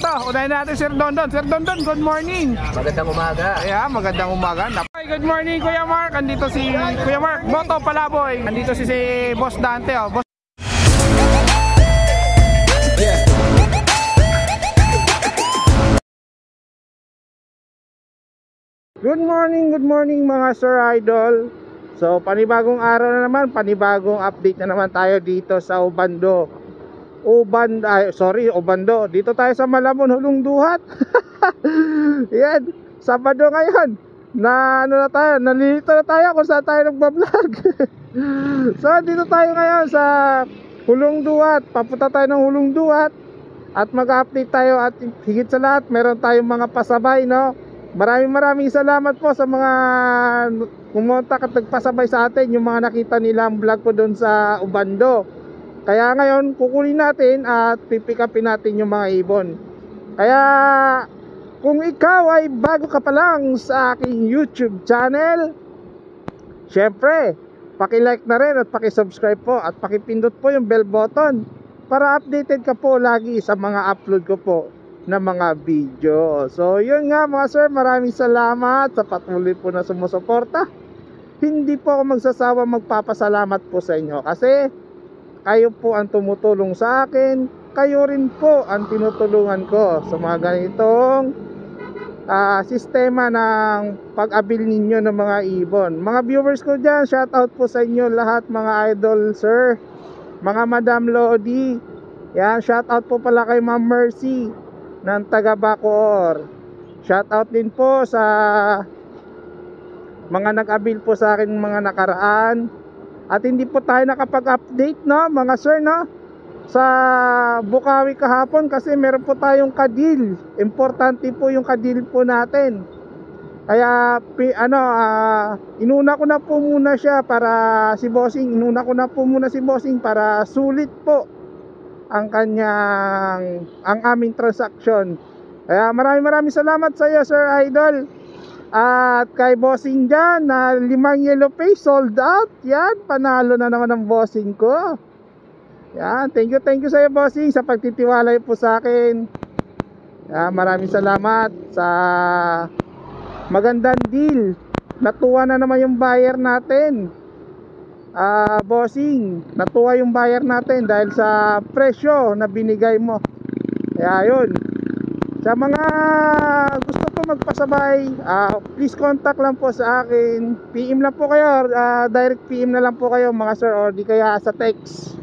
ito, unahin natin Sir Dondon. Sir Dondon, good morning. Magandang umaga. Ayan, magandang umaga. Okay, good morning Kuya Mark. Andito si Kuya Mark, Moto Palaboy. Andito si Boss Dante. Boss. Good morning mga Sir Idol. So panibagong araw na naman, panibagong update na naman tayo dito sa Obando. Obando. Dito tayo sa Malabon, Hulong Duhat. Yan, Sabado ngayon. Nalilito na tayo kung saan tayo nagbablog. So dito tayo ngayon sa Hulong Duhat. Papunta tayo ng Hulong Duhat at mag-update tayo, at higit sa lahat meron tayong mga pasabay, no? Maraming salamat po sa mga kumontak at nagpasabay sa atin, yung mga nakita nila ang vlog ko doon sa Obando. Kaya ngayon kukunin natin at pipikapin natin yung mga ibon. Kaya kung ikaw ay bago ka pa lang sa aking YouTube channel, syempre paki-like na rin at paki-subscribe po at paki-pindot po yung bell button para updated ka po lagi sa mga upload ko po na mga video. So yun nga mga sir, maraming salamat sa patuloy po na sumusuporta. Hindi po ako magsasawa magpapasalamat po sa inyo, kasi kayo po ang tumutulong sa akin, kayo rin po ang tinutulungan ko sa mga ganitong sistema ng pag-abil ninyo ng mga ibon. Mga viewers ko dyan, shout out po sa inyo lahat mga idol sir, mga Madam Lodi. Yan, shout out po pala kay Ma'am Mercy ng taga Bacoor. Shout out din po sa mga nag-abil po sa akin mga nakaraan. At hindi po tayo nakapag-update, no mga sir, no, sa Bukawi kahapon kasi meron po tayong kadil. Importante po yung kadil po natin. Kaya inuna ko na po muna siya para si Bossing. Inuna ko na po muna si Bossing para sulit po ang aming transaction. Kaya maraming salamat sa iyo Sir Idol. At kay Bossing dyan na 5 yellow face sold out. Yan, panalo na naman ang Bossing ko. Yan, thank you sa iyo Bossing sa pagtitiwala po sa akin. Yan, maraming salamat sa magandang deal. Natuwa na naman yung buyer natin. Bossing, natuwa yung buyer natin dahil sa presyo na binigay mo. Kaya yun, sa mga gusto po magpasabay, please contact lang po sa akin. PM lang po kayo, direct PM na lang po kayo mga sir, or di kaya sa text,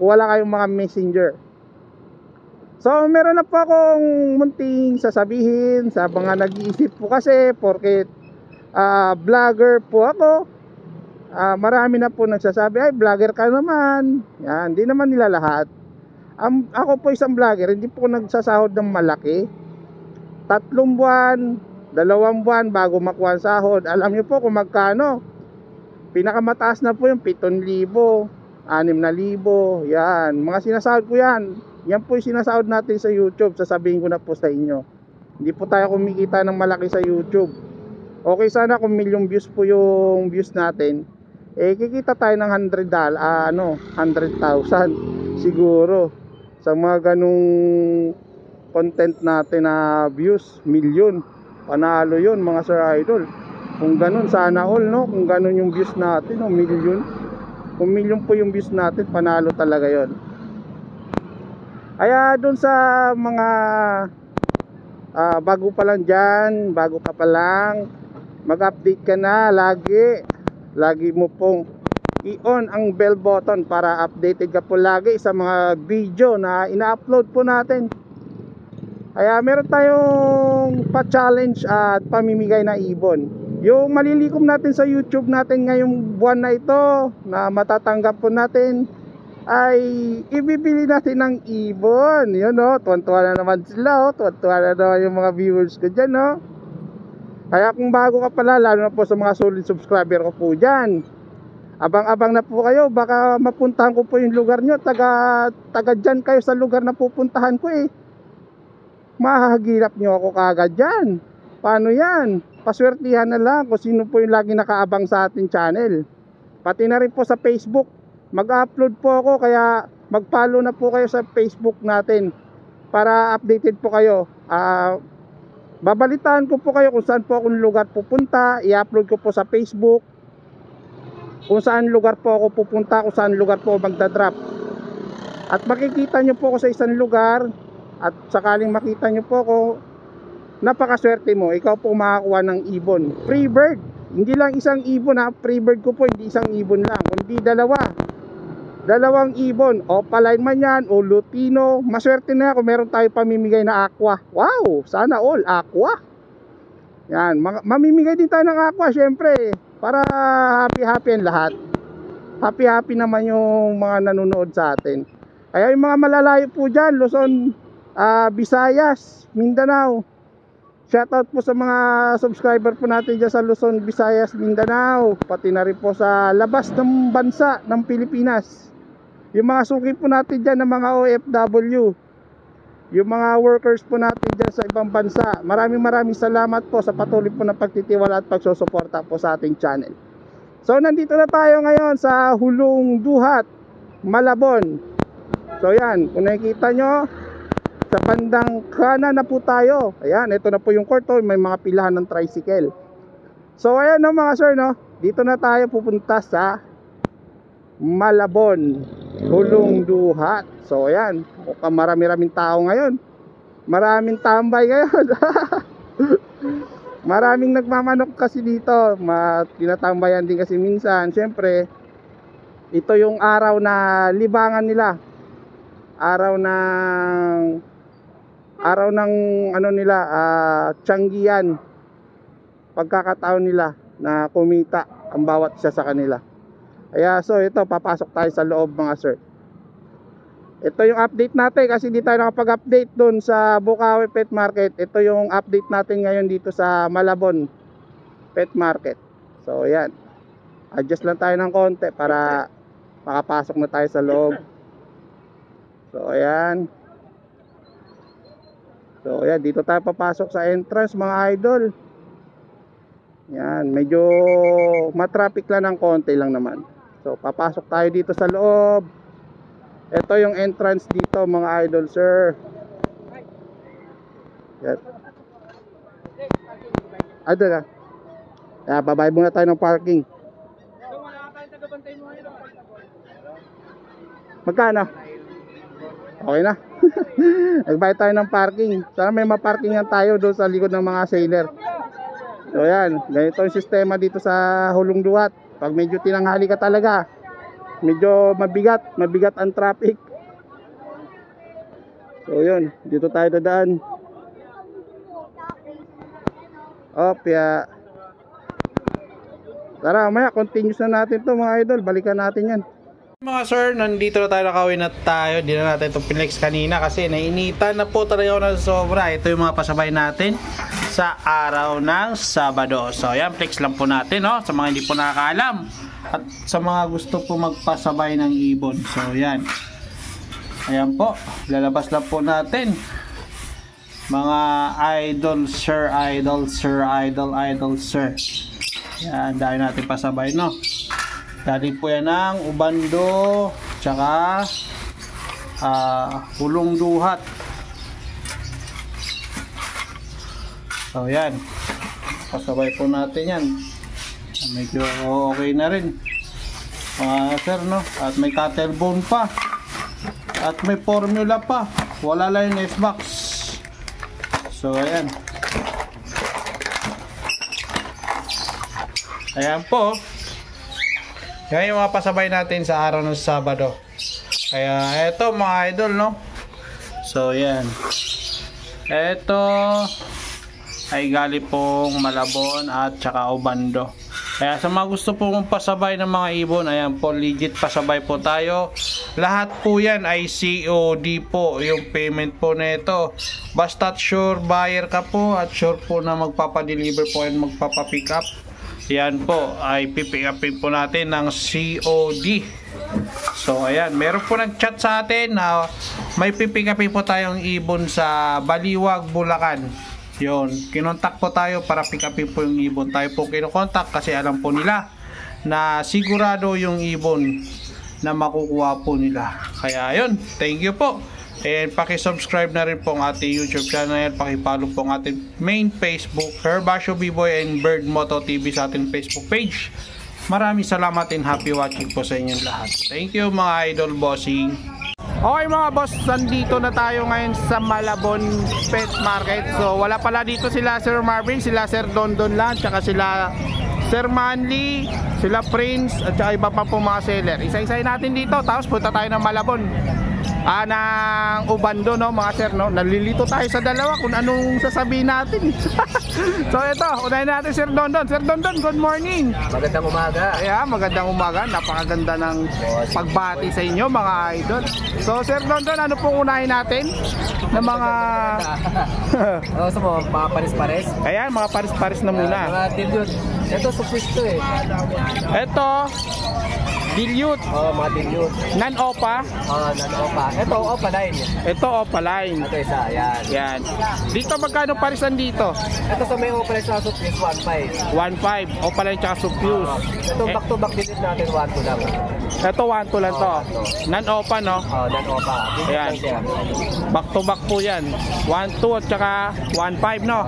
wala kayong mga messenger. So meron na po akong munting sasabihin sa mga nag-iisip po, kasi porket vlogger po ako, marami na po nagsasabi, ay vlogger ka naman. Yan, hindi naman nila lahat. Ako po isang vlogger, hindi po nagsasahod ng malaki. 3 buwan, 2 buwan bago makuha ang sahod. Alam niyo po kung magkano? Pinakamataas na po yung 7,000, 6,000. Yan, mga sinasahod ko yan. Yan po yung sinasahod natin sa YouTube. Sasabihin ko na po sa inyo. Hindi po tayo kumikita ng malaki sa YouTube. Okay sana kung milyong views po yung views natin, kikita tayo ng 100,000 siguro sa mga ganung content natin na views. Milyon, panalo yun mga sir idol. Kung ganun, sana all, no? Kung ganun yung views natin, milyon. Kung milyon po yung views natin, panalo talaga yon. Kaya dun sa mga bago pa lang dyan, bago ka pa lang, mag-update ka na lagi mo pong i-on ang bell button para updated ka po lagi sa mga video na ina-upload po natin. Kaya meron tayong pa-challenge at pamimigay na ibon. Yung malilikom natin sa YouTube natin ngayong buwan na ito na matatanggap po natin, ay ibibili natin ng ibon. Yun, no, tuwan-tuwa na naman sila, tuwan-tuwa na naman yung mga viewers ko dyan, no. Kaya kung bago ka pala, lalo na po sa mga solid subscriber ko po dyan, abang-abang na po kayo, baka mapuntahan ko po yung lugar nyo. Taga dyan kayo sa lugar na pupuntahan ko mahahagilap nyo ako kagad dyan. Paano yan? Paswertihan na lang kung sino po yung lagi nakaabang sa ating channel. Pati na rin po sa Facebook, mag-upload po ako, kaya mag-follow na po kayo sa Facebook natin. para updated po kayo. Babalitaan ko po kayo kung saan po akong lugar pupunta. I-upload ko po sa Facebook kung saan lugar po ako pupunta, kung saan lugar po magdadrop. At makikita nyo po ako sa isang lugar, at sakaling makita nyo po ako, napakaswerte mo, ikaw po makakuha ng ibon. Free bird, hindi lang isang ibon ha, free bird ko po, hindi isang ibon lang, kundi dalawang ibon, opaline man yan o lutino. Maswerte na kung meron tayo pamimigay na aqua. Wow, sana all aqua. Yan, mamimigay din tayo ng aqua syempre, para happy ang lahat. Happy naman yung mga nanonood sa atin. Kaya yung mga malalayo po dyan, Luzon, Visayas, Mindanao, shoutout po sa mga subscriber po natin dyan sa Luzon, Visayas, Mindanao, pati na rin po sa labas ng bansa ng Pilipinas. Yung mga suki po natin dyan ng mga OFW, yung mga workers po natin dyan sa ibang bansa, maraming salamat po sa patuloy po na pagtitiwala at pagsusuporta po sa ating channel. So nandito na tayo ngayon sa Hulong Duhat, Malabon. So yan, kung nakikita nyo, sa bandang kanan na po tayo. Ayan, ito na po yung court, may mga pilahan ng tricycle. So ayan no mga sir, no, dito na tayo pupunta sa Malabon, Hulong Duhat. So ayan, mukhang marami-raming tao ngayon. Maraming tambay ngayon. Maraming nagmamanok kasi dito. Tinatambayan din kasi minsan. Siyempre, ito yung araw na libangan nila. Araw ng ano nila, tiyanggian. Pagkakataon nila na kumita ang bawat isa sa kanila. Kaya so ito, papasok tayo sa loob mga sir. Ito yung update natin kasi hindi tayo nakapag-update doon sa Bukawi Pet Market. Ito yung update natin ngayon dito sa Malabon Pet Market. So yan, adjust lang tayo ng konti para makapasok na tayo sa loob. So ayan. So ayan, dito tayo papasok sa entrance mga idol. Yan, medyo matraffic lang ng konti lang naman. So papasok tayo dito sa loob. Ito yung entrance dito mga idol sir. Yan. Ado na. Babay muna tayo ng parking. Magkano? Okay na. Nagbayad tayo ng parking. Sana may maparkingan tayo doon sa likod ng mga sailor. So yan, ganito yung sistema dito sa Hulong Duhat. Pag medyo tinanghali ka talaga, medyo mabigat ang traffic. So yun, dito tayo dadaan. Opya. Tara, mamaya continuous na natin to mga idol. Balikan natin yan. Mga sir, nandito na tayo, nakawin na tayo. Di na natin itong pinex kanina kasi nainitan na po talaga na sobra. Ito yung mga pasabay natin sa araw ng Sabado. So yan, flex lang po natin, no? Sa mga hindi po nakakaalam at sa mga gusto po magpasabay ng ibon. So yan, ayan po, lalabas lang po natin mga idol sir. Yan, dahil natin pasabay, no? Dali po yan ng Ubando tsaka Hulong Duhat. So yan, pasabay po natin yan. Medyo okay na rin sir, no? At may cattle bone pa at may formula pa, wala lang yung S-box. So ayan, ayan po. Yan yung mga pasabay natin sa araw ng Sabado. Kaya eto mga idol, no? So yan, eto ay gali pong Malabon at saka Ubando. Kaya sa mga gusto pong pasabay ng mga ibon, ayan po, legit pasabay po tayo. Lahat po yan ay COD po yung payment po nito. Basta sure buyer ka po at sure po na magpapadeliver po and magpapapick up, yan po ay pipick upin po natin ng COD. So ayan, meron po nag-chat sa atin na may pipick upin po tayong ibon sa Baliwag, Bulacan. Yun, kinontak po tayo para pick upin po yung ibon. Tayo po kinokontak kasi alam po nila na sigurado yung ibon na makukuha po nila. Kaya yun, thank you po And paki-subscribe na rin po ang ating YouTube channel, paki-follow po ang ating main Facebook, Herbasio B-Boy and Bird Moto TV sa ating Facebook page. Maraming salamat and happy watching po sa inyong lahat. Thank you mga idol bossing. Okay mga boss, nandito na tayo ngayon sa Malabon Pet Market. So wala pala dito sila Sir Marvin, sila Sir Dondon lang, tsaka sila Sir Manly, sila Prince, at saka iba pa po mga seller. Isa-isahin natin dito, tapos punta tayo ng Malabon. Ng Ubando, no mga sir, no? Nalilito tayo sa dalawa kung anong sasabihin natin. So ito, unahin natin Sir Dondon. Sir Dondon, good morning. Magandang umaga. Yeah, magandang umaga. Napakaganda ng pagbati sa inyo mga idol. So Sir Dondon, ano pong unahin natin ng mga Ano sa mga pares-pares? Ayan, mga pares-pares na muna. Mga dilute. Ito supis to eh. Ito dilute. Mga dilute. Non-opa. Non-opa. Ito opaline. Ito opaline. Ito isa, yan. Yan. Dito magkano parisan dito? Ito sa may opaline sa supis, 1.5. 1.5. Opaline tsaka supuse. Ito back-to-back dilute natin, 1.2 lang. Ito 1.2 lang to. Non-opa, no? Non-opa. Ayan. Back to back po yan. 1.2 at saka 1.5, no?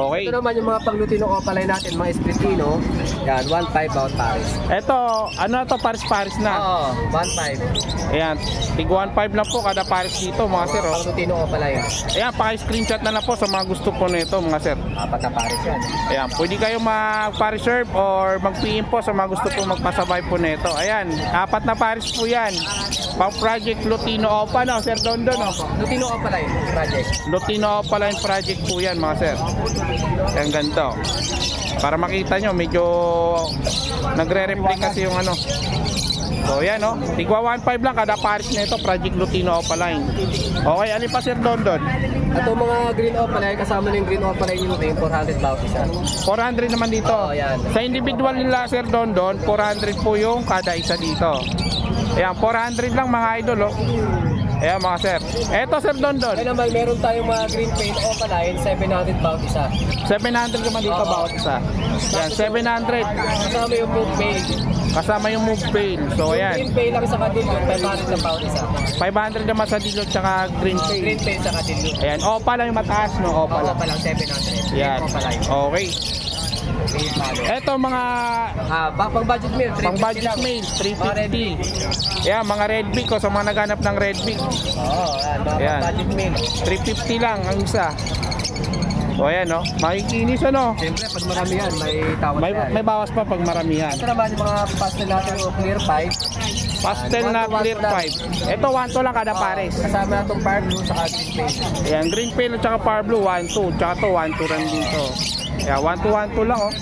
Okay. Ito naman yung mga pang-lutino opaline natin, mga espritino. Yan, 1.5 bawat pares. Ito, ano to, pares-pares na? 1.5. Ayan, tig 1.5 lang po kada pares dito mga sir. Pang-lutino opaline. Ayan, paki-screenshot na lang po sa mga gusto po nito mga sir. 4 na pares yan. Ayan, pwede kayo mag-reserve or mag-PM po sa mga gusto po magpasabay po nito. Ayan, 4 na pares po yan. Pang Project Lutino Opa, no? Sir Dondon, no? Lutino opaline project. Lutino Opaline Project po yan mga sir. Ayan, ganito. Para makita nyo, medyo nagre-reflect kasi yung ano. So yan, no? Tigwa 1.5 lang kada pares na ito, Project Lutino Opaline. Okay, alin pa Sir Dondon? Ito mga green opaline, kasama na yung green opaline yung 400 bawat isa. 400 naman dito. Yan. Sa individual nila Sir Dondon, 400 po yung kada isa dito. Ayan, 400 lang mga idol, oh. Ayan mga sir. Eto Sir Dondon. Kaya naman meron tayong mga green paint opaline, 700 bawat isa. 700 naman dito bawat isa. Ayan, 700. Kasama yung move paint. Kasama yung move pail. So ayan. Green paint lang sa kadil yung 500 na bawat isa. 500 naman sa dilot tsaka green pail. Green paint sa kadil yung. Ayan, opa lang yung mataas, no? Opa lang. Opa lang 700. Yan. Opaline. Okay. Eto mga Pang budget meal, 350 pang budget lang. meal, 350. Ayan, mga red beak ko sa mga naghanap ng red beak. Yan, pang budget meal. 350 lang ang isa. O ayan, no? Makikinis, ano? Siyempre, pag maramihan, may tawad May bawas pa pag maramihan. Ito naman yung mga pastel natin yung clear pipe. Pastel na clear pipe. Ito 1-2 lang kada pares. Kasama na itong fire blue sa green paint. Ayan, green pail at saka power blue 1-2. Tsaka to 1-2 rin dito. Ayan, 1-2 lang, oh.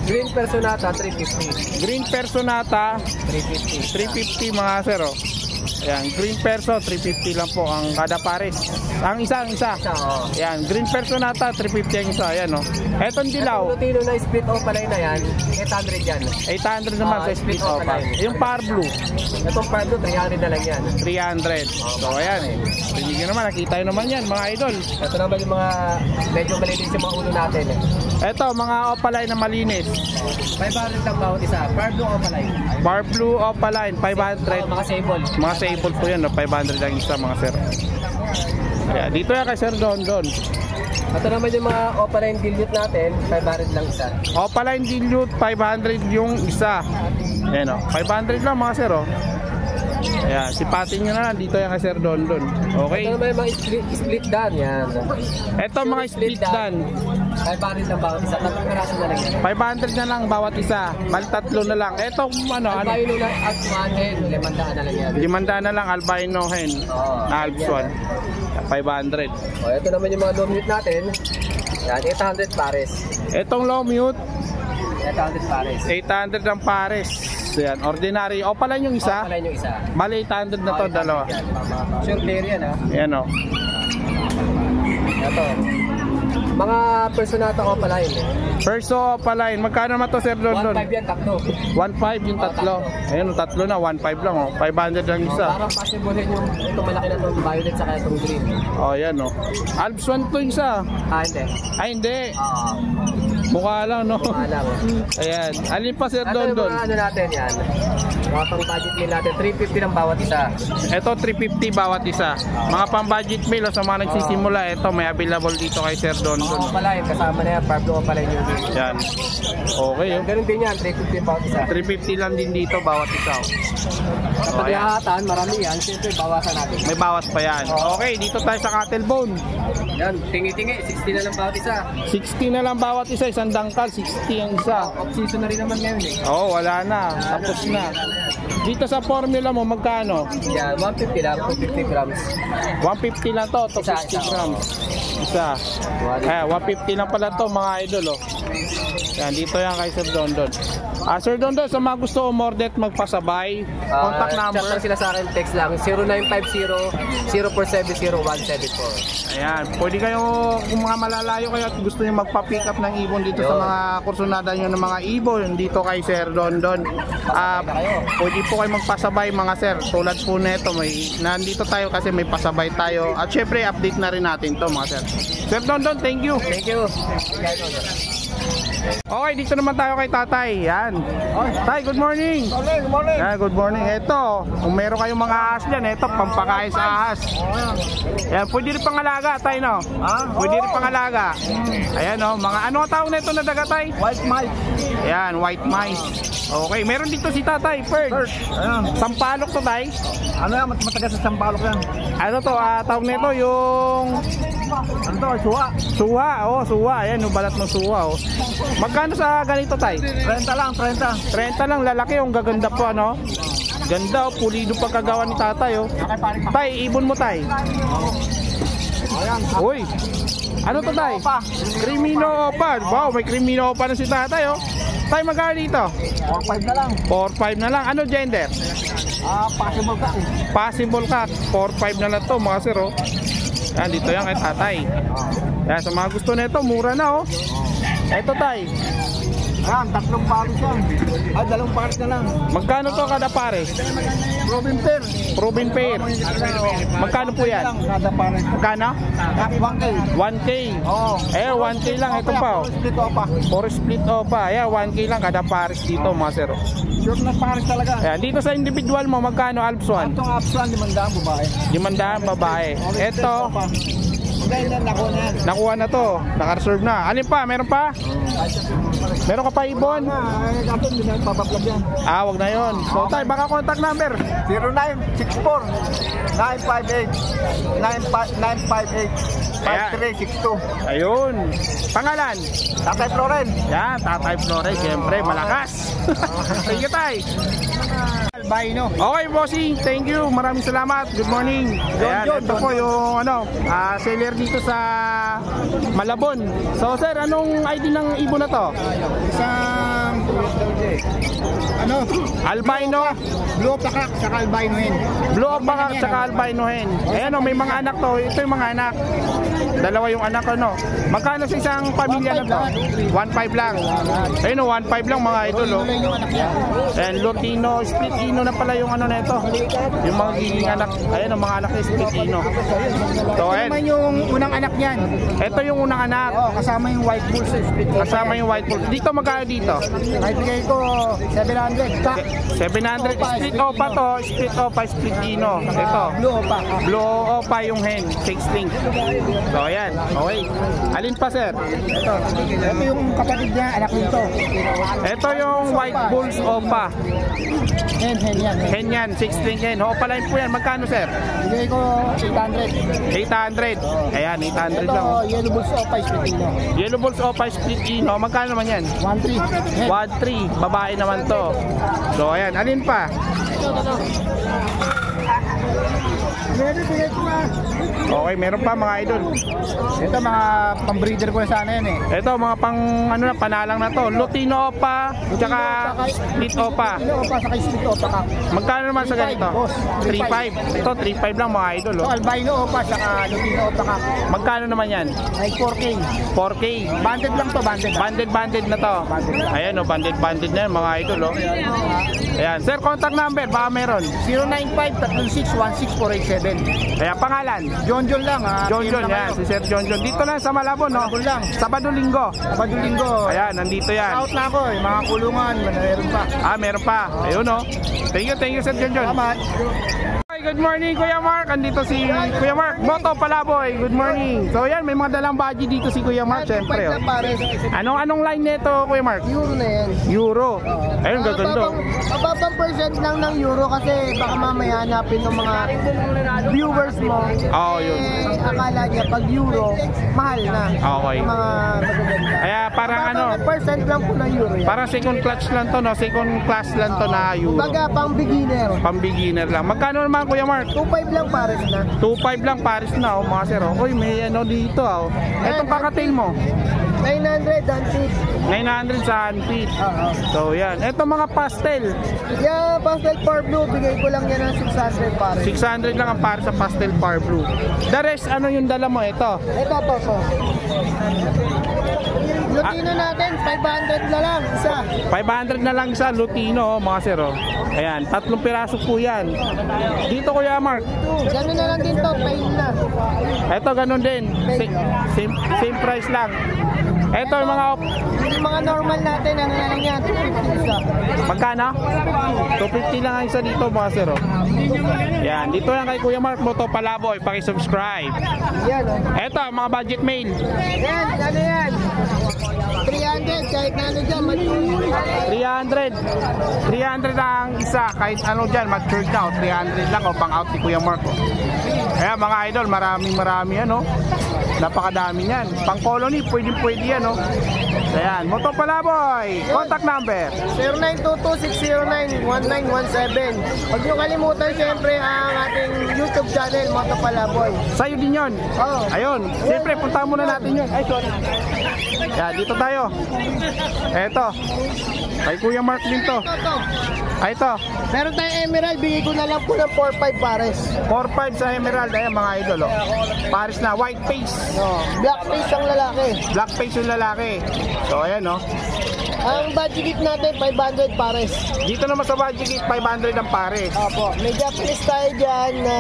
Green personata, 350. Green personata 350. 350 mga sir, oh. Ayan, green perso 350 lang po ang kada pares. Ang isa. Ayan, green personata 350 ang isa. Ayan, oh. Etong dilaw, Itong Lutino na split opaline na yan, 800 yan. 800 naman sa split opa. Yung power blue, Itong fire blue, 300 na lang yan. 300. So ayan, sige nyo naman, nakita nyo naman yan mga idol. Ito naman yung mga medyo malinis yung mga ulo natin. Eto, mga opaline na malinis. 500 lang bawat isa. Fire blue opaline. Power blue opaline 500. Mga sable. Mga sable po yan, no? 500 lang isa mga sir. Ayan, dito yan kay Sir Dondon. Ito naman yung mga opaline dilute natin, 500 lang isa. Opaline dilute 500 yung isa. Ayan, o, 500 lang mga sir, oh. Ayan, sipatin nyo na lang dito yan kay Sir Dondon. Okay. Ito naman yung mga split dan yan. Ito mga split dan. 500 lang bawat isa. Tatlong karaso na lang yan. 500 na lang bawat isa. Bali tatlo na lang. Ito ano? Albino na Alps 1 hen, 500 na lang yan. 500 na lang albino hen. Na Alps 1. 500. O, ito naman yung mga low mute natin. Yan, 800 pares. Itong low mute, 800 pares. 800 ang pares. Yan, ordinary. O pala yung isa. Opaline yung isa. Bali 800 na to, dalawa. Sure clear yan ha. Yan, o. Ito. Mga personata opaline. Perso opaline. Magkano naman to, Sir Dondon? 1.5 yan, takto. 1.5 yung tatlo. Ayun, yung tatlo na. 1.5 lang, oh. 500 lang isa. Parang possible rin yung itong malaki na itong violet saka itong green. Oh, yan, oh. Alps 1 to isa. Hindi. Ay, hindi. Mukha lang, no? Mukha lang. Ayan. Alin pa, Sir Ito Don yung Don? mga ano natin yan. Mga pang budget meal natin, 350 ng bawat isa. Ito, 350 bawat isa. Mga pang-budget meal o sa mga nagsisimula, ito may available dito kay Sir Don Mga Don. pala yun, kasama na yan, Pablo pala yung meal. Yan. Okay, oh. Ganun din yan, 350 ang bawat isa. 350 lang din dito bawat isa. Oh. Kapag ayan. lahatan, marami yan, siyempre bawasan natin. May bawas pa yan. Okay, dito tayo sa cattle bone. Yan, tingi-tingi, 60 na lang bawat isa. 60 na lang bawat isa, isang dangkal, 60 ang isa. Off-season na rin naman ngayon eh. Oo, wala na. Tapos na. Dito sa formula mo, magkano? Yan, 150 lang, 250 grams. 150 lang to, to Isa, 50 isa. grams. Isa. 150 lang pala to mga idol, oh. Yan, dito yan kay Sir Don Don. Sir Don Don, sa mga gusto umorder at magpasabay, contact number. Chat lang sila sa akin, text lang, 0950-0470-174. Ayan, pwede kayo, kung mga malalayo kayo at gusto nyo magpa-pick up ng ibon dito sa Yun. mga kursunada nyo ng mga ibon dito kay Sir Don Don. Pwede po kayo magpasabay mga sir. Tulad po nito, nandito tayo kasi may pasabay tayo. At syempre, update na rin natin to mga sir. Sir Don Don, thank you. Thank you. Okay, dito naman tayo kay tatay. Yan. Tay, good morning. Good morning. Yan, good morning. Ito, kung meron kayong mga ahas dyan, ito, pampakain sa ahas. Yan, pwede rin pangalaga, tay, no? Pwede rin pangalaga. Ayan, no? Mga ano ang tawag na ito na daga, tay? White mice. Ayan, white mice. Okay, meron dito si tatay, Ferg. Ayan. Sampalok to, tay. Ano yan? Matagal sa Sampalok yan. Ano to, tawag nito yung Ano to? Suha. suha. Oh, suha. Ayan, yung balat ng suha, oh. Magkano sa ganito, tay? 30 lang, 30. 30 lang, lalaki, yung gaganda po, ano? Ganda, oh, pulido pagkagawa ni tatay, oh. Tay, ibon mo, tay. Ayan. Uy, ano to, tay? Crimino Opa. Wow, may Crimino Opa na si tatay, oh. Tay, magkano dito? 4-5 na lang. 4-5 na lang. Ano gender? Possible ka eh. Possible cat. 4-5 na lang to, mga sir, oh. Yan, dito yan kay tatay. Yan, sa mga gusto nito, mura na, oh. Eto, tay. Ayan, 3 pares yan. 2 pares na lang. Magkano to kada pare? Robin pair. Proven pair. Magkano po yan? Kada pares. Magkano? 1K. 1K. Oo. Eh, 1K lang. Ito pa, oh. Split pa. For split opa. Ayan, 1K lang kada pares dito, mga sir, oh. Sure na pares talaga. Ayan, dito sa individual mo, magkano Alps 1? Itong Upson, 500 babae. 500 babae. Ito, Maganda, nakuha na yan. nakuha na to. Naka-reserve na. Alin pa? Meron pa? Meron ka pa ibon? Gato, hindi na papaplug yan. Wag na yun. So, tay, baka contact number. 0964-958-958-5362. Ayun. Pangalan? Tatay Floren. Yan, Tatay Flores. Siyempre, malakas. Thank you, tay. Albino. Okay, bossing. Thank you. Maraming salamat. Good morning. Ayan, ito po yung seller dito sa Malabon. So, sir, anong ID ng ibon na to? Isang Albino, blue pakak sa albino hen. Blue Bakak, tsaka Albino hen. Ayan, may mga anak to. Ito yung mga anak. Dalawa yung anak ko, no? Magkano sa isang pamilya na to? 1.5 lang. Ayun, 1.5 lang mga idol, oh. And Lutino, Split Ino na pala yung ano na ito. Yung mga giging anak. Ayan, mga anak ni Split Ino. So, ayan. Naman yung unang anak niyan. Ito yung unang anak. Kasama yung white bull sa split. Kasama yung white bull. Dito magkano dito? Ay bigay ko 700. 700. Split Opa to. Split Opa, Split Ino. Ito. Blue pa. Blue Opa yung hen. 6 link. So, ayan. Okay. Alin pa, sir? Ito yung kapatid niya, anak nito. Ito yung white bulls Opa. Hen yan. Hen yan. 6 link hen. Opa line po yan. Magkano, sir? Bigay ko 800. 800. Ayan, 800 Ito lang. yellow bulls opa split ino. Yellow bulls Opa, Split Ino. Magkano naman yan? 1.3. Hen. 1.3. Babae naman to. So, ayan. Alin pa? Bigay ko na. Okay, meron pa mga idol. Ito mga pang-breeder ko na sana yan eh. Ito, mga pang, panalang na to. Lutino Opa, tsaka Split Opa. Ino opa sa kay split opa ka. Magkano naman sa ganito? 3.5. Ito, 3.5 lang mga idol, Ito oh. albino opa sa lutino opa ka. Magkano naman yan? Ay 4K. 4K. Banded lang to, banded. Banded na to. Ayan, oh, banded na yan mga idol, oh. Ayan, sir, contact number, baka meron. 095-361-6487. Kaya pangalan? John lang ha. John yan, si Sir John. Dito lang sa Malabon, no? Malabon lang. Sabado Linggo. Sabado Linggo. Ayan, nandito yan. Out na ako eh. Mga kulungan. Meron pa. Meron pa. Ayun, no? Thank you, Sir John. Salamat. Hi, good morning, Kuya Mark. Andito si Kuya Mark, Moto Palaboy. Good morning. So yan, may mga dalang budget dito si Kuya Mark, syempre. Oh. Anong line nito, Kuya Mark? Euro na yan. Euro. Ayun, gaganda. Mababang percent lang ng euro kasi baka mamaya hanapin ng mga viewers mo. Oo, yun. Akala niya pag euro, mahal na. Okay. Yung mga magaganda. Kaya parang Mababang percent lang po ng euro yan. parang second class lang to, no? Second class lang to na euro. Baga pang beginner. Pang beginner lang. Magkano naman, Kuya Mark? 2.5 lang pares na. 2.5 lang Paris na, oh, mga sir. Oh. Uy, may ano dito, oh. Etong kakatail mo. 900 antique. 900 sa handpit. So yan. Etong mga pastel. Yeah, pastel par blue, bigay ko lang yan ng 600 pares. 600 lang ang para sa pastel par blue. The rest, ano yung dala mo? Ito. Ito. Lutino natin, 500 na lang isa. 500 na lang sa Lutino, oh, mga sir. Oh. Ayan, 3 piraso po yan. Dito, Kuya Mark. Ganun na lang din to, pain na. Ito, ganun din. Same price lang. Ito, yung Yung mga normal natin, ano na lang yan, 250 isa. magkano? 250 lang ang isa dito, mga sir. Oh. Yan, dito yan kay Kuya Mark Moto Palaboy. Paki-subscribe. Yan, Ito, mga budget mail. Yan, ano yan? 300, kahit na ano dyan, 300 ang isa, kahit ano dyan, matured na, 300 lang, pang out ni Kuya Mark. Kaya mga idol, marami ano, napakadami yan. Pang colony, pwede yan, no? Ayan, Moto Palaboy, contact number 0922-609-1917. Huwag nyo kalimutan syempre ang ating YouTube channel, Moto Palaboy. sa'yo din yun. Oo. Ayun, siyempre, punta muna natin yun. Ay, sorry. Ayan, dito tayo. Eto, kay Kuya Mark din to. Ito. Ito, Meron tayong emerald, bigay ko na lang po ng 4-5 pares. 4.5 sa Emerald. Ayan, mga idol, oh. Paris na, white face. No, black face ang lalaki. Black face yung lalaki. So, ayan, no. Ang budget natin, 500 pares. Dito naman sa budget kit, 500 ang pares. Opo, may Japanese tayo dyan na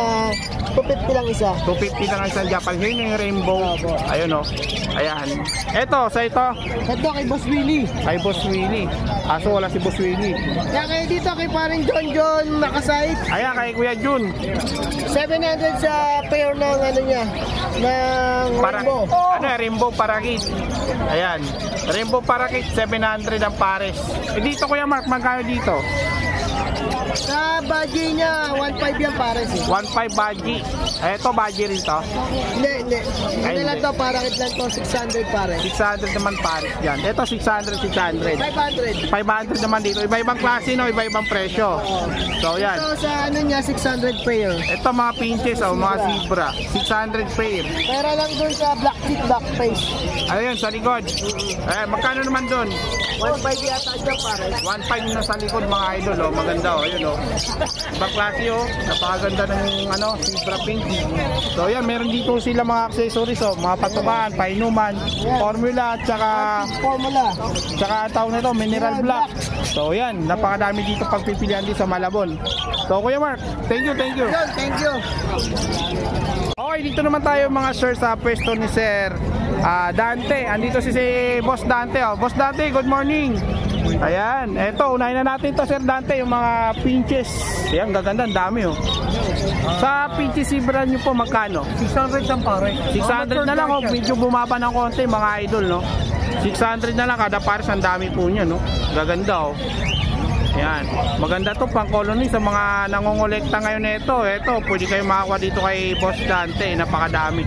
250 lang isa. 250 lang ang isang Japan. Yun yung rainbow. Opo. Ayun, no. Ayan. Eto, sa ito, Ito kay Boss Willie. kay Boss Willie. Aso wala si Boss Willie. Kaya kayo dito kay paring John Nakasait. Ayan, kay Kuya Jun. 700 sa pair ng ano niya, ng rainbow. Ano, rainbow parakit. Ayan. Rainbow parakit, 700 ang pares. Dito, Kuya Mark, magkano dito? Sa budget niya, 1.5 yan pares eh. 1.5 budget. Eto, budget rin to. Hindi. Ay, Hindi lang hindi. to, parakit lang to, 600 pares. 600 naman pares yan. Eto, 600. 500. 500 naman dito. Iba-ibang klase, no? Iba-ibang presyo. So, yan. Ito sa ano niya, 600 pair. Ito, mga pinches, oh, mga zebra. 600 pair. Pero lang dun sa black cheek, black face. Ayun, sa likod. Magkano naman doon? 1.5 yata siya pares. 1.5 na sa likod, mga idol, oh. Maganda, oh. Ayun, oh. Ibang klase, oh. Napakaganda ng, zebra pink. So, yan, meron dito sila mga accessories, oh. Mga patukaan, painuman, formula, Formula. tsaka tawag nito, mineral black. So, yan, napakadami dito pagpipilian dito sa Malabon. So, Kuya Mark, thank you. Yun, thank you. Okay, dito naman tayo mga sir sa pwesto ni Sir Dante. Andito si Boss Dante. Oh. Boss Dante, good morning. Ayan, eto, unahin na natin to Sir Dante, yung mga pinches. Ayan, gaganda, ang dami oh. Sa pinches zebra nyo po, magkano? 600 ang pare. 600 na lang oh, medyo bumaba ng konti mga idol, no? 600 na lang kada pares, ang dami po niya, no? Gaganda oh. Yan, maganda to pang colony sa mga nangongolekta ngayon nito. Ito, pwede kayo makakuha dito kay Boss Dante, napakadami.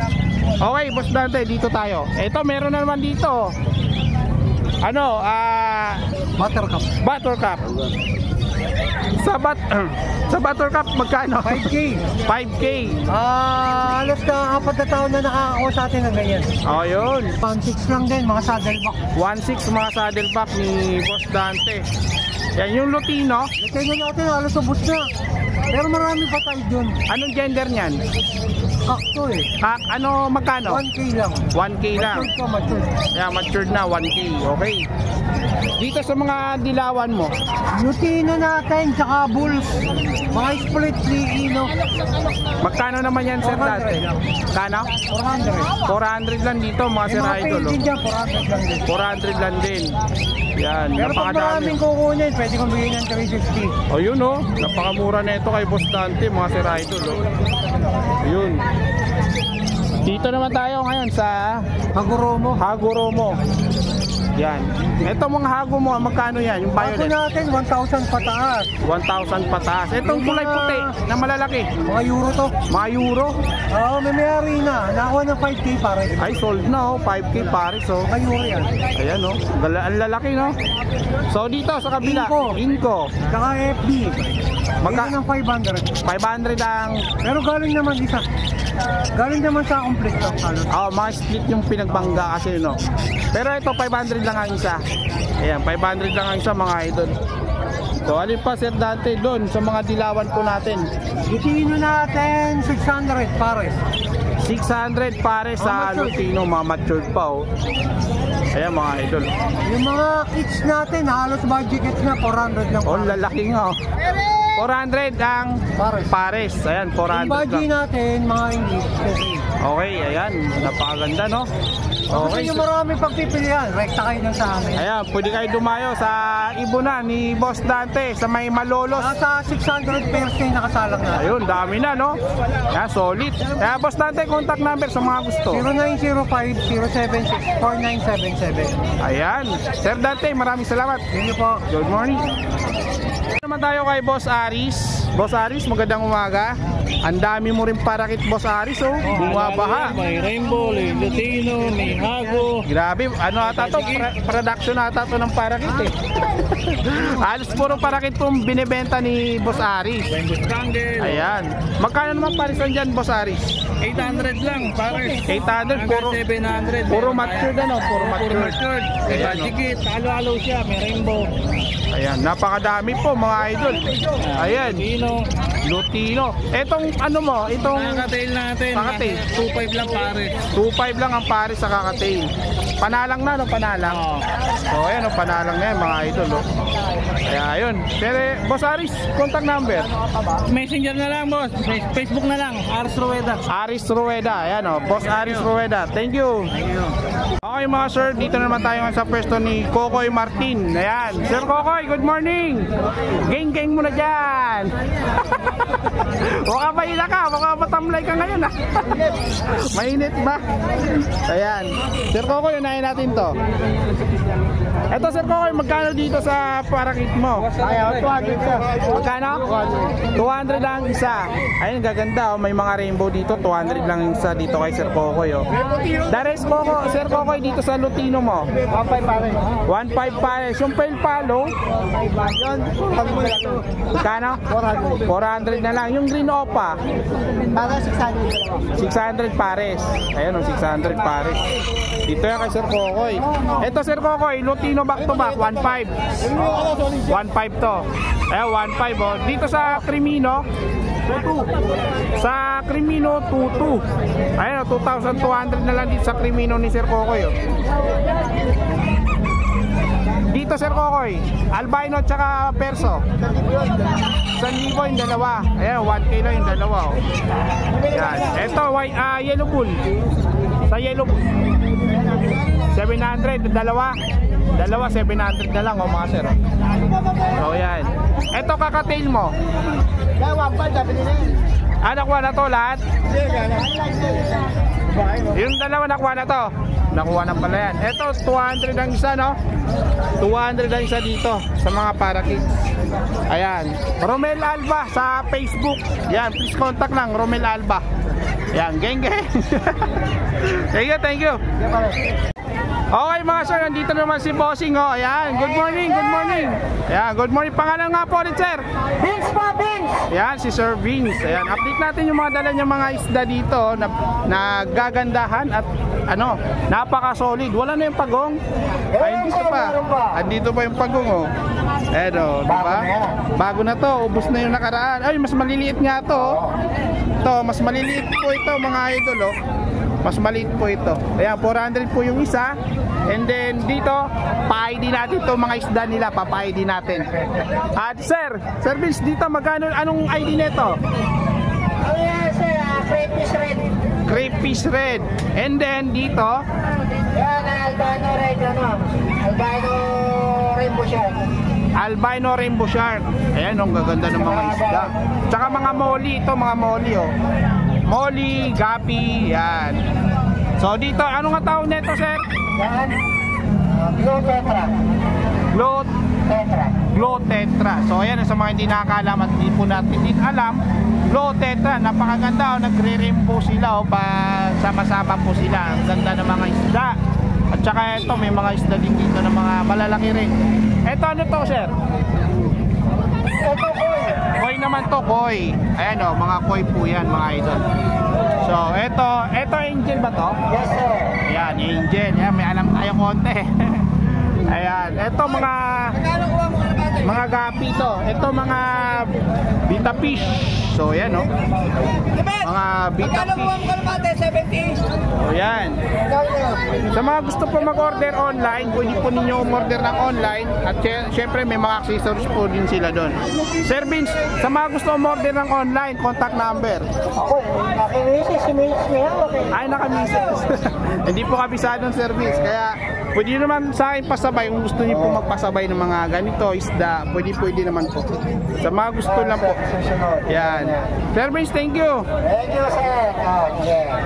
Okay, Boss Dante, dito tayo. Ito, meron na naman dito. Ano, Buttercup. Buttercup. Sa Buttercup, magkano? 5K. 5K. Alas na 4 na taon na nakakakuha sa atin ng ganyan. Oh, yun. 1.6 lang din, mga saddleback. 1.6 mga saddleback ni Boss Dante. Yan, yung Lutino. Tingnan natin, halos ubos na. Pero marami pa tayo dun. Anong gender niyan? kakto eh. Ano, magkano? 1K lang. 1K lang. Matured pa, matured. Yeah, matured na, 1K. Okay. Dito sa mga dilawan mo, Lutino natin, tsaka bulls. Mga split 3 ino. magkano naman yan, sir, 400 dati? lang. Kano? 400. 400 lang dito, mga May sir mga idol. painting dyan, 400 lang din. 400 lang din. Yan, Pero pag napakadami. maraming kukunin, pwede kong bigyan ng 360. O yun oh, napakamura na ito kay Boss Dante, mga sir idol oh. Yun. Dito naman tayo ngayon sa Haguromo. Haguromo. Yan. Ito mga hago mo, magkano yan? Yung Bago violet? natin, 1,000 pataas. 1,000 pataas. Itong kulay puti na malalaki. Mga euro to. Mga euro. Oo, may mayari na. Nakakuha ng 5K pare. Ay, sold na oh. 5K pares oh. Mga euro yan. Ayan oh. Ang lalaki no. So dito sa kabila, Inco. Saka FB. Magka- Magka ng 500. 500 ang Pero galing naman isa. Galing naman sa complete lang. mga split yung pinagbangga kasi no. Pero ito 500 lang ang isa. Ayan, 500 lang ang isa mga idol. So alin pa Sir Dante doon sa mga dilawan po natin? Lutino natin, 600 pare. 600 pare sa matured. Lutino, mga matured pa oh. Ayan mga idol. Yung mga kits natin, halos budget kits na 400 lang. Oh, lalaki nga oh. 400 ang Pares. pares. Ayan, Yung 400 budget lang. natin, mga English. Okay, ayan. Napakaganda no. Okay. Okay. Yung marami pagpipilian, rekta kayo lang sa amin. Ayan, pwede kayo dumayo sa Ibunan ni Boss Dante sa may Malolos. Nasa 600 pairs na yung nakasalang na. Ayun, dami na no. Kaya solid. Kaya Boss Dante, contact number sa mga gusto. 0905-076-4977. Ayan. Sir Dante, maraming salamat. Yun yun po. Good morning. Naman tayo kay Boss Aris. Boss Aris, magandang umaga. Ang dami mo rin parakit, Boss Aris, oh. Bumabaha. May rainbow, may lutino, may hago. Grabe, ano ata to? Production ata to ng parakit eh. Halos puro parakit itong binibenta ni Boss Aris. Rainbow strangle. Ayan. Magkano naman parisan dyan, Boss Aris? 800 lang, pares. 800, puro, 700. puro matured ano, puro Puro matured. matured. May Ayan, budget, halo-halo siya, may rainbow. Ayan, napakadami po mga idol. Ayan, Lutino. Lutino. Etong ano mo, itong Kakatail natin. Kakatail. 2.5 lang pares. 2.5 lang ang pare sa kakatail. Panalang na, no? Panalang. Oo. So, ayan, no? Panalang na yan, mga idol, no? Kaya, ayun. Pero, Boss Aris, contact number. Messenger na lang, boss. Facebook na lang. Ars Rueda. Aris Rueda, ayan, no? Boss Aris Rueda. Thank you. Okay, mga sir, dito naman tayo sa pwesto ni Kokoy Martin. Ayan. Sir Kokoy, good morning. Geng-geng mo na dyan. Baka mahila ka, baka matamlay ka ngayon, ha? Mainit ba? Ayan. Sir Kokoy, unahin natin to. Eto, Sir Kokoy, magkano dito sa parakit mo? Ayaw, 200 siya. Magkano? 200 lang isa. Ayun, gaganda oh. May mga rainbow dito. 200 lang isa dito kay Sir Kokoy oh. Dares Koko, Sir Kokoy dito sa Lutino mo. 1.5 pare. 1.5 pares. Yung pale palo, Yun, magkano? 400 na lang. Yung green opa, para 600. 600 pares. Ayun oh, 600 pares. Dito yan kay Sir Kokoy. Ito Sir Kokoy, Lutino back to back, 1.5. 1.5 to. 1.5 oh. Dito sa Crimino, sa Crimino 22. Ayun, 2,200 na lang dito sa Crimino ni Sir Kokoy oh. Dito Sir Kokoy, albino tsaka perso. 1,000 yung dalawa. Ayan, 1K lang yung dalawa oh. Yan. Ito, white, yellow bull. Sa yellow bull 700, dalawa 700 na lang oh mga sir. So yan. Ito kakatail mo. Nakuha na to lahat? Yung dalawa nakuha na to. Nakuha na pala yan. Ito 200 ang isa no. 200 ang isa dito sa mga parakeets. Ayan. Romel Alba sa Facebook. Yan, please contact lang Romel Alba. Yan, geng. Thank you. Okay mga sir, nandito naman si Bossing oh. Ayan, good morning. Ayan, good morning. Pangalan nga po ulit sir? Vince pa, Vince! Ayan, si Sir Vince. Ayan, update natin yung mga dala niyang mga isda dito na gagandahan at ano, napaka-solid. Wala na yung pagong. Ay, dito pa. Andito pa yung pagong oh. Edo, di ba? Bago na to, ubos na yung nakaraan. Ay, mas maliliit nga to. Oh. Ito, mas maliliit po ito mga idol, oh. Mas maliit po ito. Ayan, 400 po yung isa. And then dito, pa-ID natin ito mga isda nila, papa-ID natin. At sir Vince, dito magkano, anong ID nito? Oh yeah, sir, crayfish red. Crayfish red. And then dito, Yan, albino red, albino rainbow shark. albino rainbow shark. Ayan, ang gaganda ng mga isda. Tsaka mga molly, ito mga molly, oh. Molly, gapi, yan. So dito, ano nga tawag nito, sir? Yan, blue tetra. Glow tetra. So ayan, sa mga hindi nakakaalam at hindi po natin din alam, Glow tetra, napakaganda, oh. Nagre-rainbow sila, oh, pa sama-sama po sila. Ang ganda ng mga isda. At saka ito, may mga isda din dito na mga malalaki rin. Ito, ano to, sir? Ito koy. Koi naman to, koi. Ayan, oh, mga koi po yan, mga idol. So ito angel ba to? Yes, sir. Ayan, angel. Ayan, may alam tayo konti. Ayan, ito mga gapi to. Ito mga beta fish. So ayan, oh. Mga beta fish. 70. So ayan. Sa mga gusto po mag-order online, pwede po ninyo umorder ng online. At syempre may mga accessories po din sila doon. Sir Vince, sa mga gusto umorder ng online, contact number. Ako, nakimisis, si Miss niya, okay. Ay, nakamisis. Hindi po kabisadong service. Kaya pwede naman sa akin pasabay. Kung gusto niyo po magpasabay ng mga ganito, isda, pwede naman po. Sa mga gusto lang po. Yan. Sir Vince, thank you. Thank you, sir. Yeah.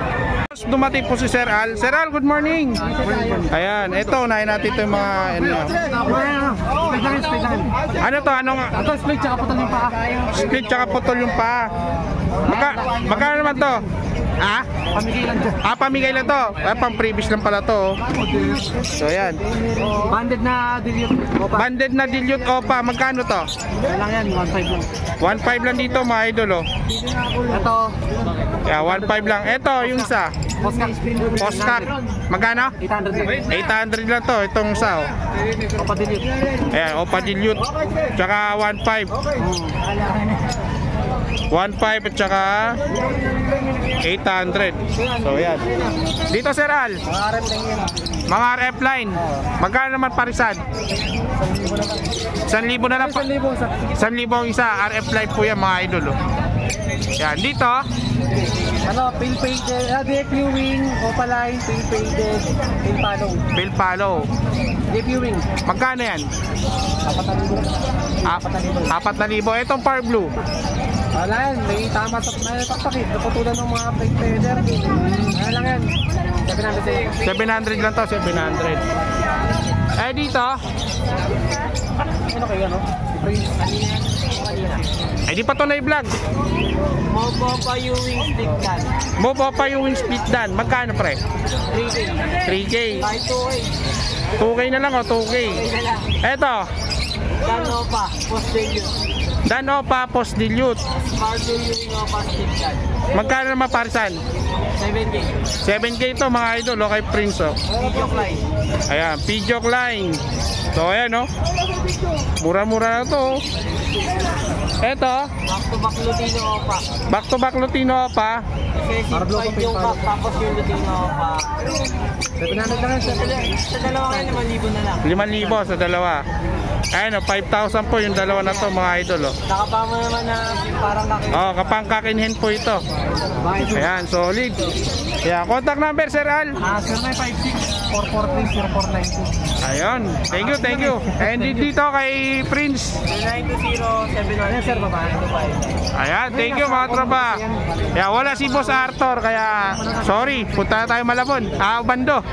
Dumating po si Sir Al. Sir Al, good morning. Ayan, ito, unahin natin ito yung mga ano to? Ito, split tsaka putol yung paa. Split tsaka putol yung paa. Magkano naman to? Ah? Pamigay lang dyan. Ah, pamigay lang to. Pang previous lang pala to. So, ayan. Banded na dilute. Banded na dilute opa. Magkano to? Lang yan, 1.5 lang. 1.5 lang dito mga idol, oh. Ito, Yeah, 1.5 lang. Ito, yung isa. Postcard. Magkano? 800 lang. 800 lang to. Itong isa, oh. Opa dilute. Ayan, opa dilute. Tsaka 1.5. 1.5 at tsaka 800. So, ayan. Dito, Sir Al. Mga ref line. Magkano naman parisan? 1,000 na lang. 1,000 ang isa. RF line po yan, mga idol, oh. Yan, dito. Ano, pin faded, viewing, opaline, pin faded, pin follow. Bill follow. Viewing, Magkano yan? 4,000. 4,000. Itong Par Blue. Wala yan, may tama sa taktakit. Naputulan ng mga pin fader. Ano lang yan? 700 lang to, 700. Eh, dito. Ano kayo, no? Eh, di pa to na i-vlog. Mobo pa yung wing stick dan. Mo pa yung split dan. Magkano, pre? 3K. 3K. Kahit 2K. 2K na lang, oh, 2K. Eto. Gano pa, post dilute. Dan opa, post dilute. Smart viewing opa stick dan. Magkano naman parisan? 7K. 7K to, mga idol, oh, kay Prince, oh. Video line. Ayan, Pidgeot line. So, ayan, oh. Mura-mura na to, oh. Eto. Back to back Lutino opa. Back to back Lutino opa. Kasi 5 yung back, tapos yung Lutino opa. 700 lang sa dalawa ngayon, 5,000 na lang. 5,000 sa dalawa. Ayan, oh, 5,000 po yung dalawa na to, mga idol, oh. Nakapama naman na parang kakin. Oh, kapangkakinhin po ito. Ayan, solid. Ayan, contact number, Sir Al. 0956-443-0492. Ayun, thank you. And dito kay Prince. 0920-71. Sir, babae. Ayan, thank you mga tropa. Ayan, wala si Boss Arthur, kaya sorry, punta na tayo Malabon. Bando.